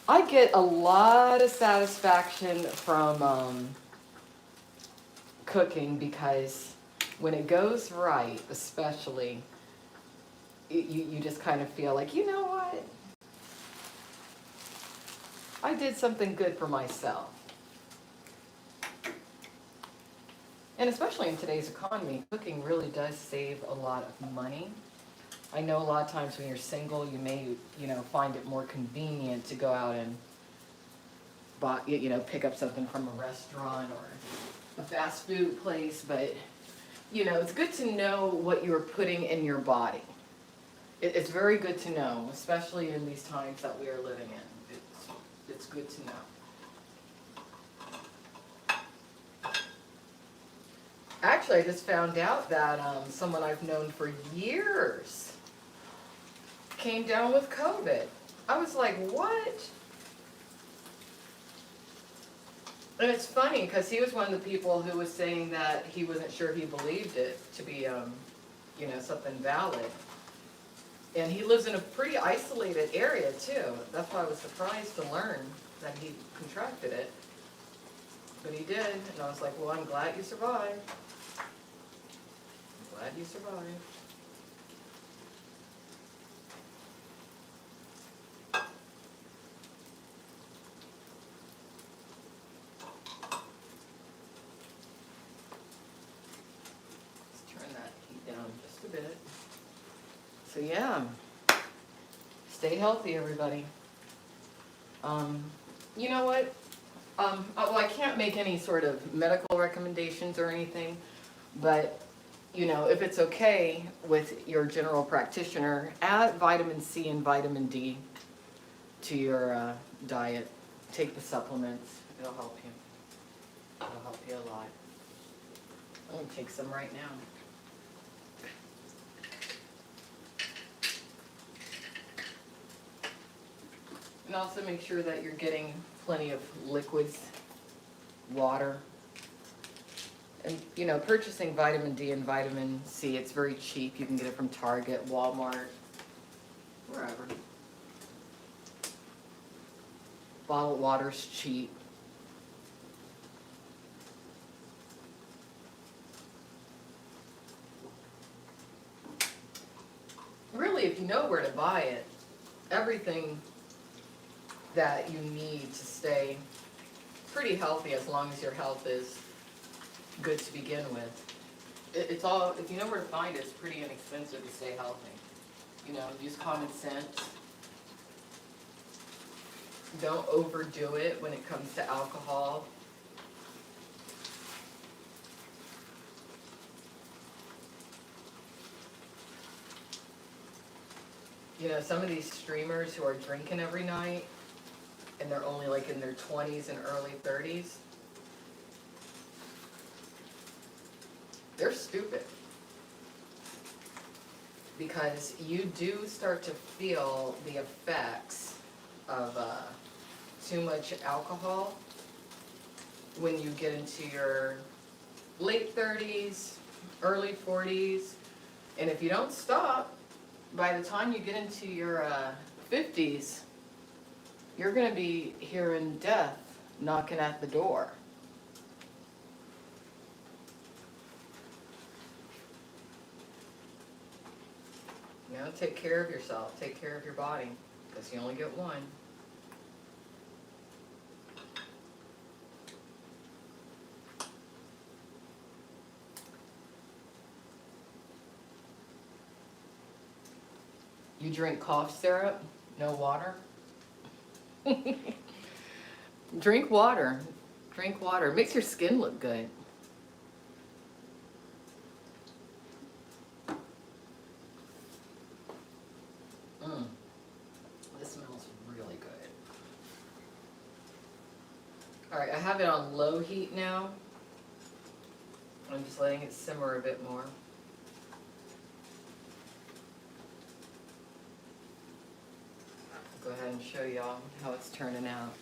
S1: I get a lot of satisfaction from cooking because when it goes right, especially, you just kind of feel like, you know what? I did something good for myself. And especially in today's economy, cooking really does save a lot of money. I know a lot of times when you're single, you may, find it more convenient to go out and buy, pick up something from a restaurant or a fast food place. But, it's good to know what you're putting in your body. It's very good to know, especially in these times that we are living in. It's good to know. Actually, I just found out that someone I've known for years came down with COVID. I was like, what? And it's funny because he was one of the people who was saying that he wasn't sure he believed it to be, something valid. And he lives in a pretty isolated area too. That's why I was surprised to learn that he contracted it. But he did, and I was like, well, I'm glad you survived. Glad you survived. Let's turn that heat down just a bit. So yeah, stay healthy, everybody. You know what? Well, I can't make any sort of medical recommendations or anything, but if it's okay with your general practitioner, add vitamin C and vitamin D to your diet. Take the supplements. It'll help you. It'll help you a lot. I'm going to take some right now. And also make sure that you're getting plenty of liquids, water. And, purchasing vitamin D and vitamin C, it's very cheap. You can get it from Target, Walmart, wherever. Bottled water's cheap. Really, if you know where to buy it, everything that you need to stay pretty healthy, as long as your health is good to begin with. It's all, if you know where to find it, it's pretty inexpensive to stay healthy. You know, use common sense. Don't overdo it when it comes to alcohol. You know, some of these streamers who are drinking every night, and they're only like in their 20s and early 30s, they're stupid. Because you do start to feel the effects of too much alcohol when you get into your late 30s, early 40s, and if you don't stop, by the time you get into your 50s, you're going to be hearing death knocking at the door. You know, take care of yourself, take care of your body, because you only get one. You drink cough syrup, no water? Drink water. Drink water. It makes your skin look good. This smells really good. Alright, I have it on low heat now. I'm just letting it simmer a bit more. Go ahead and show y'all how it's turning out.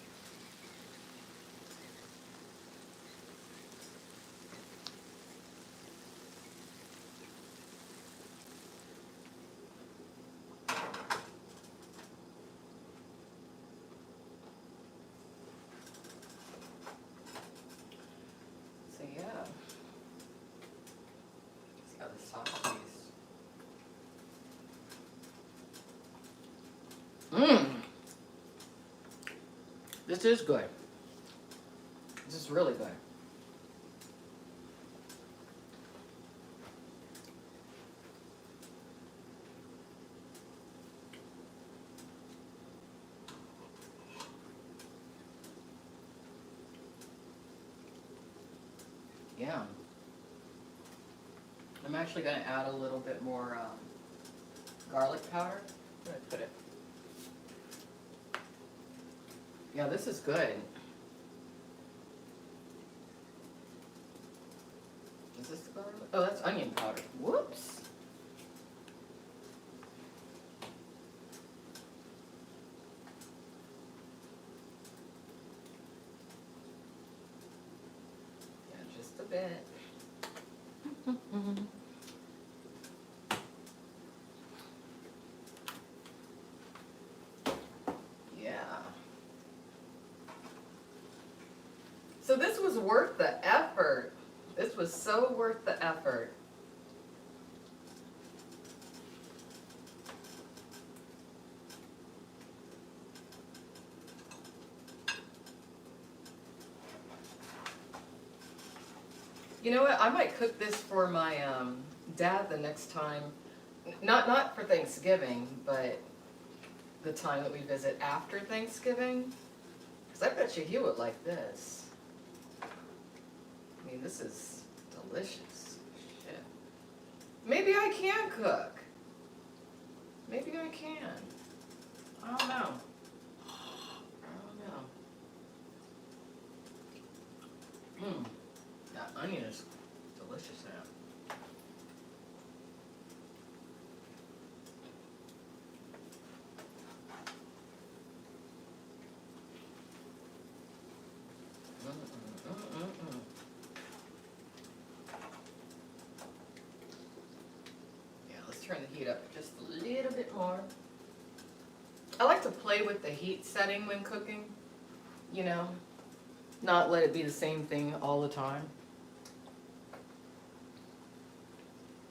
S1: So yeah, see how the sauce tastes. This is good. This is really good. Yeah. I'm actually going to add a little bit more garlic powder. Where did I put it? Yeah, this is good. Is this the garlic? Oh, that's onion powder. Whoops. Yeah, just a bit. Yeah. So this was worth the effort. This was so worth the effort. You know what? I might cook this for my dad the next time. Not for Thanksgiving, but the time that we visit after Thanksgiving. Because I bet you he would like this. I mean, this is delicious. Shit. Maybe I can cook. Maybe I can. I don't know. That onion is delicious now. Yeah, let's turn the heat up just a little bit more. I like to play with the heat setting when cooking, you know, not let it be the same thing all the time.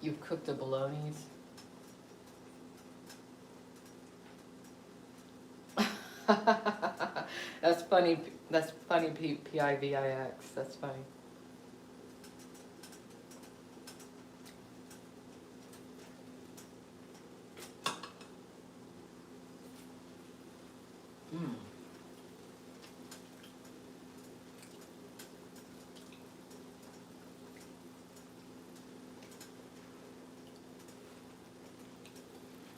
S1: You've cooked a bolognese? funny. That's funny. Pivix. That's funny. Mm.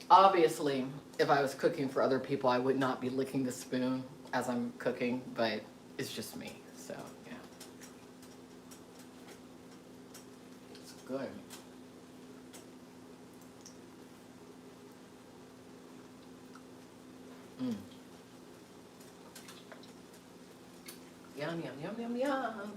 S1: Obviously, if I was cooking for other people, I would not be licking the spoon as I'm cooking, but it's just me. So, yeah. It's good. Mm. Yum, yum, yum, yum, yum.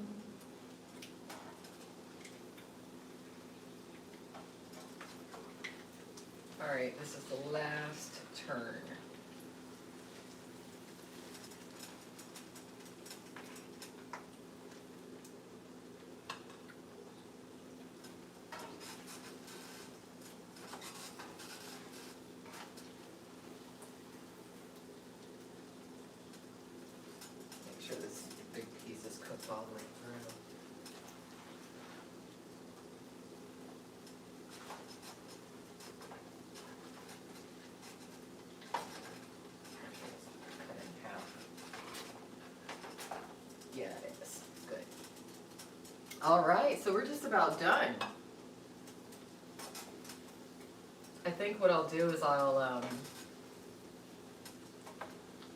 S1: All right, this is the last turn. Make sure this big piece is cooked all the way through. Cut it in half. Yeah, it is. Good. All right, so we're just about done. I think what I'll do is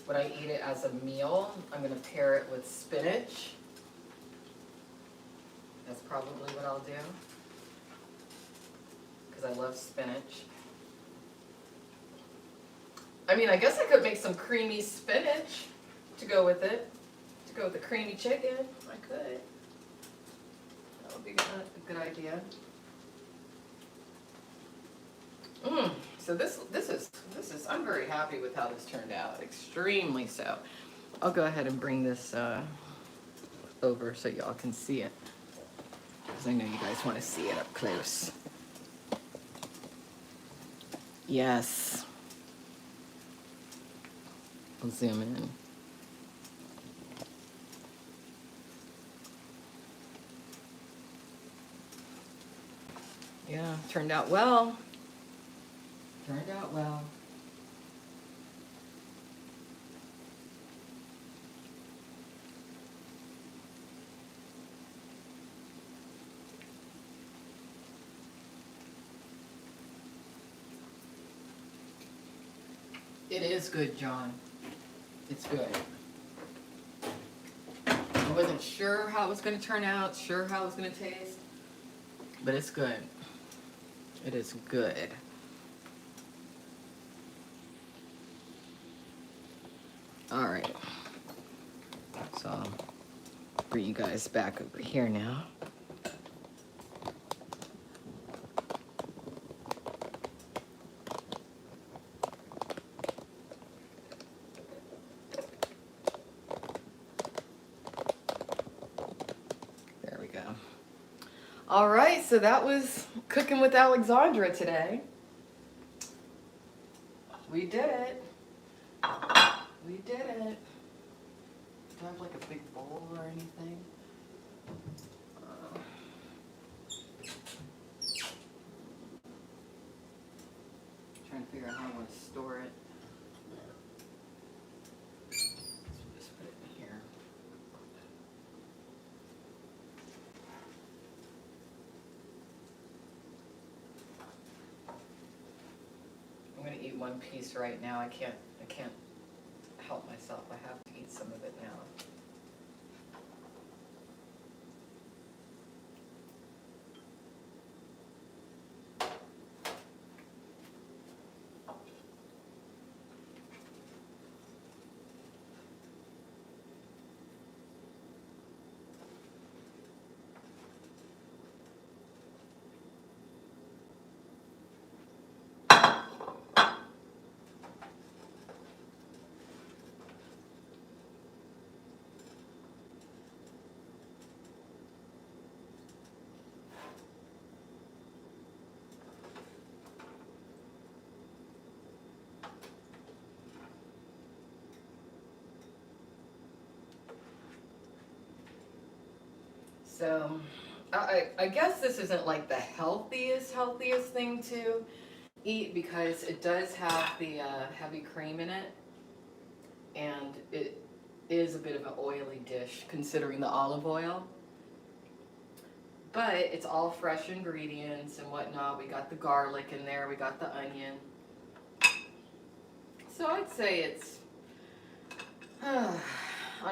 S1: when I eat it as a meal, I'm going to pair it with spinach. That's probably what I'll do, because I love spinach. I mean, I guess I could make some creamy spinach to go with it, to go with the creamy chicken. I could. That would be a good idea. So this is, I'm very happy with how this turned out, extremely so. I'll go ahead and bring this over so y'all can see it, because I know you guys want to see it up close. Yes. I'll zoom in. Yeah, turned out well. Turned out well. It is good, John. It's good. I wasn't sure how it was going to turn out, sure how it was going to taste, but it's good. It is good. All right. So I'll bring you guys back over here now. There we go. All right, so that was Cooking with Alexandra today. We did it. We did it. Do I have like a big bowl or anything? Trying to figure out how I want to store it. Just put it in here. I'm gonna eat one piece right now. I can't help myself. I have to eat some of it now. So I guess this isn't like the healthiest thing to eat because it does have the heavy cream in it, and it is a bit of an oily dish considering the olive oil. But it's all fresh ingredients and whatnot. We got the garlic in there, we got the onion. So I'd say it's on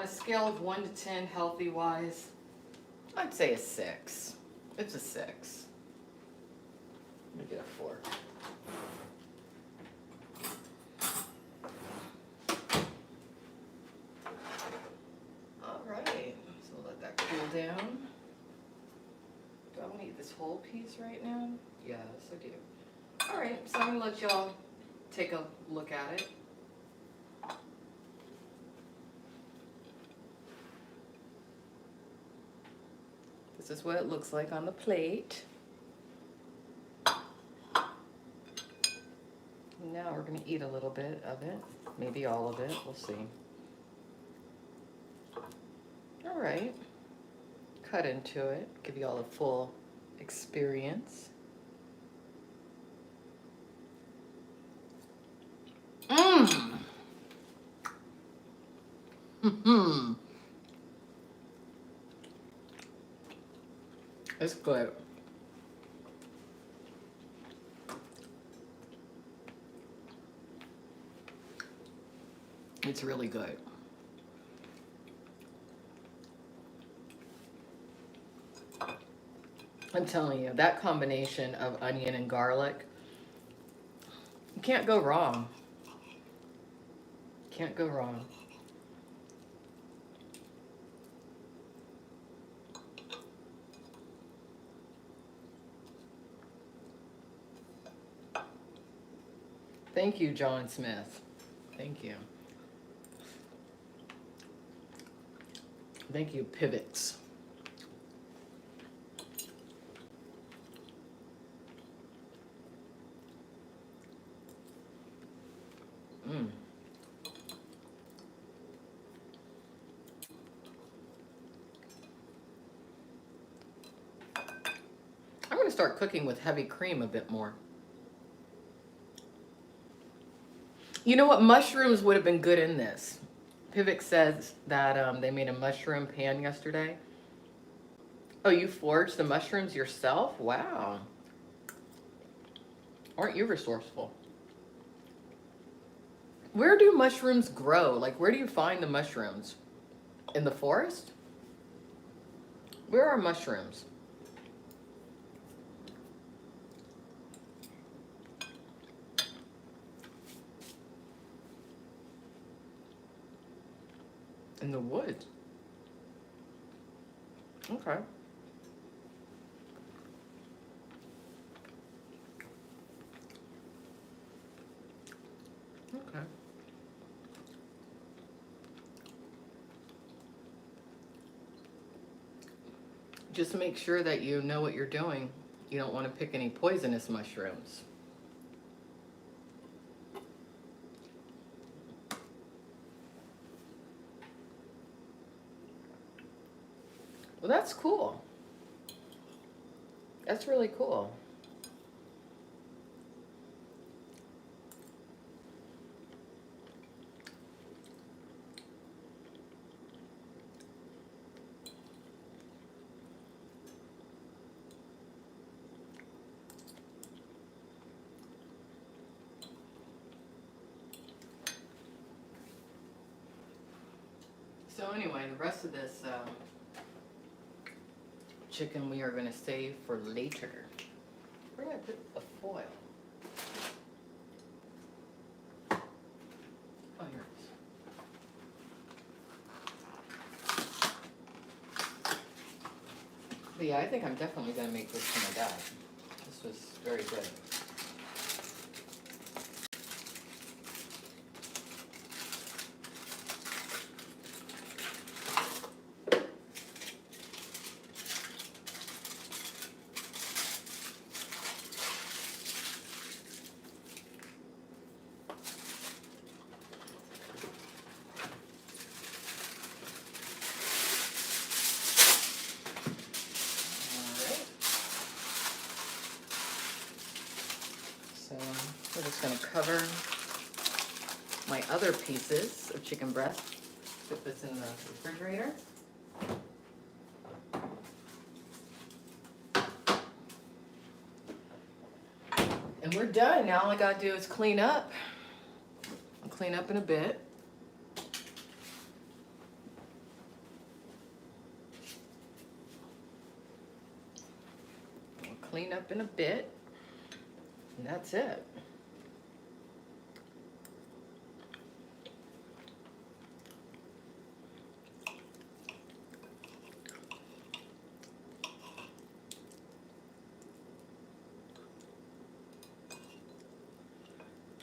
S1: a scale of 1 to 10 healthy wise, I'd say a 6. It's a 6. Let me get a fork. All right, so we'll let that cool down. Do I want to eat this whole piece right now? Yes, I do. All right, so I'm gonna let y'all take a look at it. This is what it looks like on the plate. Now we're gonna eat a little bit of it, maybe all of it, we'll see. All right, cut into it, give you all a full experience. Mmm. Mm-hmm. It's good. It's really good. I'm telling you, that combination of onion and garlic, you can't go wrong. Can't go wrong. Thank you, John Smith. Thank you. Thank you, Pivots. Mm. I'm going to start cooking with heavy cream a bit more. You know what? Mushrooms would have been good in this. Pivot says that they made a mushroom pan yesterday. Oh, you foraged the mushrooms yourself? Wow. Aren't you resourceful? Where do mushrooms grow? Like, where do you find the mushrooms? In the forest? Where are mushrooms? In the woods. Okay. Okay. Just make sure that you know what you're doing. You don't want to pick any poisonous mushrooms. Well, that's cool. That's really cool. So anyway, the rest of this chicken we are going to save for later. Where did I put the foil? Oh, here it is. But yeah, I think I'm definitely going to make this for my dad. This was very good. cover my other pieces of chicken breast. Put this in the refrigerator. And we're done. Now all I gotta do is clean up. I'll clean up in a bit. I'll clean up in a bit. And that's it.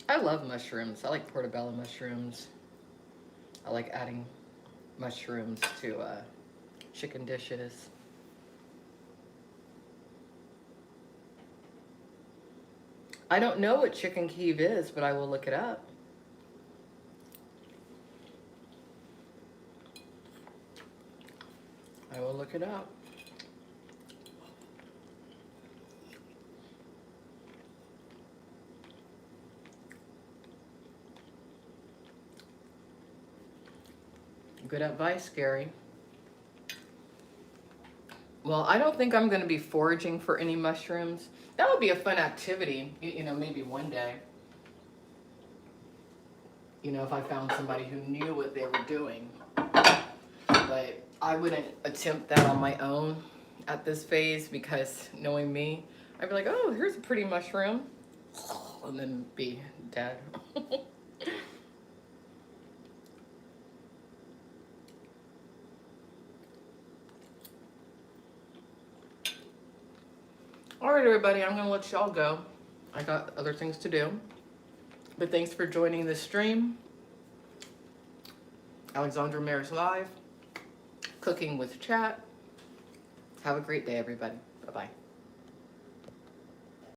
S1: I love mushrooms. I like portobello mushrooms. I like adding mushrooms to chicken dishes. I don't know what chicken Kiev is, but I will look it up. I will look it up. Good advice, Gary. Well, I don't think I'm going to be foraging for any mushrooms. That would be a fun activity, you know, maybe one day. You know, if I found somebody who knew what they were doing. But I wouldn't attempt that on my own at this phase because knowing me, I'd be like, oh, here's a pretty mushroom. And then be dead. All right, everybody, I'm going to let y'all go. I got other things to do. But thanks for joining this stream. Alexandra Mayers Live. Cooking with Chat. Have a great day, everybody. Bye-bye.